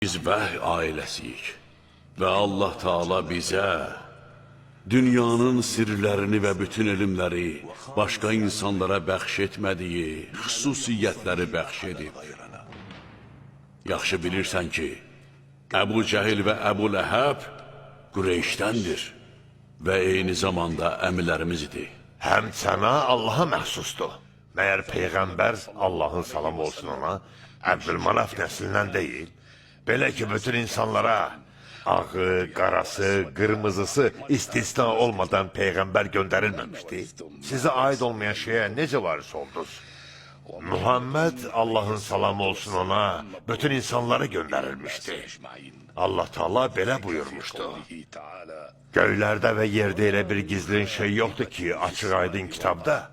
Biz vəhy ailəsiyik və Allah Taala bizə dünyanın sirlərini və bütün elmləri başqa insanlara bəxş etmədiyi xüsusiyyətləri bəxş edib. Yaxşı bilirsən ki, Əbu Cəhil və Əbu Ləhəb Qureyşdəndir və eyni zamanda əmilərimizdir. Həm sənə Allaha məxsusdur. Məyər Peyğəmbər, Allahın salamı olsun ona, Əbdülmanaf nəslindən deyil. Belə ki, bütün insanlara ağı, qarası, qırmızısı istisna olmadan Peyğəmbər göndərilməmişdi. Sizə aid olmayan şeyə necə varis oldunuz? Muhammed, Allahın salamı olsun ona, bütün insanlara göndərilmişdi. Allah Taala belə buyurmuşdu. Göylərdə və yerdə elə bir gizlin şey yoxdur ki, açıq aydın kitabda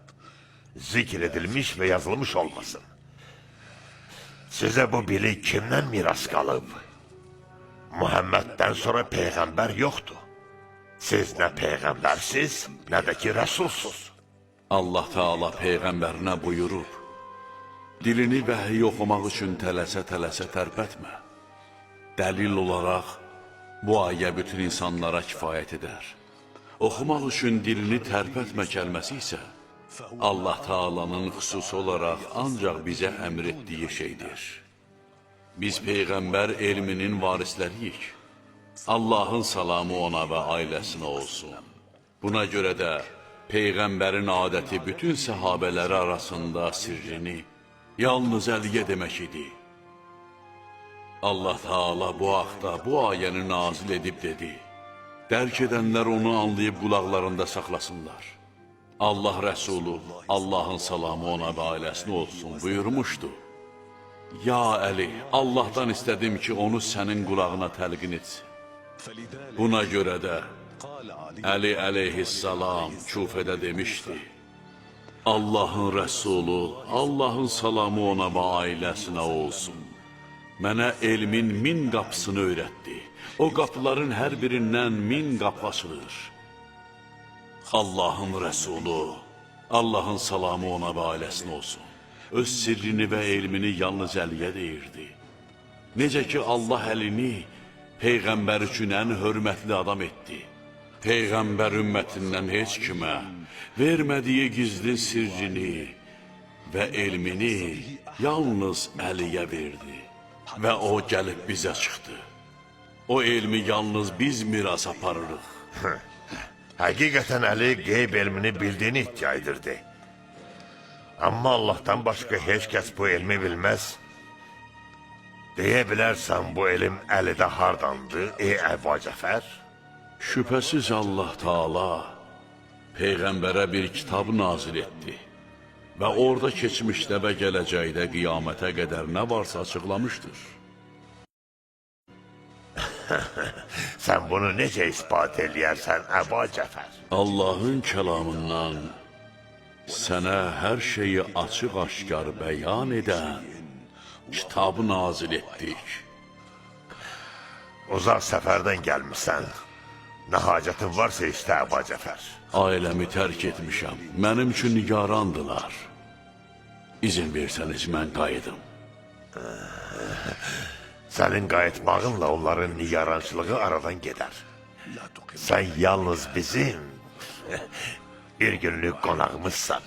zikr edilmiş və yazılmış olmasın. Sizə bu bilik kimdən miras qalıb? Muhammeddən sonra Peyğəmbər yoxdur. Siz nə Peyğəmbərsiz, nə də ki Rəsulsuz. Allah Taala Peyğəmbərinə buyurub, dilini vəhiy oxumaq üçün tələsə-tələsə tərpətmə. Dəlil olaraq, bu ayə bütün insanlara kifayət edər. Oxumaq üçün dilini tərpətmə kəlməsi isə, Allah Taalanın xüsusi olaraq ancaq bizə əmr etdiyi şeydir. Biz Peyğəmbər elminin varisləriyik. Allahın salamı ona və ailəsinə olsun. Buna görə də Peyğəmbərin adəti bütün səhabələri arasında sirrini yalnız Əliyə demək idi. Allah Taala bu haqda bu ayəni nazil edib dedi. Dərk edənlər onu anlayıb qulaqlarında saxlasınlar. Allah Rəsulu, Allahın salamı ona və ailəsinə olsun buyurmuşdu. Ya Əli, Allahdan istədim ki, onu sənin qulağına təlqin etsin. Buna görə də Əli əleyhissalam Küfədə demişdi. Allahın Rəsulu, Allahın salamı ona və ailəsinə olsun. Mənə elmin 1000 qapısını öyrətdi. O qapıların hər birindən 1000 qapı açılır. Allahın Rəsulu, Allahın salamı ona və ailəsinə olsun. Öz sirrini və elmini yalnız Əliyə deyirdi. Necə ki, Allah Əlini Peyğəmbər üçün ən hörmətli adam etdi. Peyğəmbər ümmətindən heç kimə vermədiyi gizli sirrini və elmini yalnız Əliyə verdi. Və o gəlib bizə çıxdı. O elmi yalnız biz miras aparırıq. Həqiqətən Əli qeyb elmini bildiyini iddia edirdi. Amma Allahdan başqa heç kəs bu elmi bilməz. Deyə bilərsən bu elm Əlidə hardandır, ey Əbu Cəfər? Şübhəsiz Allah Taala Peyğəmbərə bir kitab nazil etdi və orada keçmişdə və gələcəkdə qiyamətə qədər nə varsa açıqlamışdır. Sən bunu necə ispat eləyərsən, Əbu Cəfər? Allahın kəlamından sənə hər şeyi açıq-aşkar bəyan edən kitabı nazil etdik. Uzaq səfərdən gəlmişsən. Nə hacətin varsa istə, Əbu Cəfər. Ailəmi tərk etmişəm. Mənim üçün nigarandılar. İzin versəniz mən qayıdım. Sənin qayıtmağınla onların nigarançılığı aradan gedər. Sən yalnız bizim bir günlük qonağımızsan.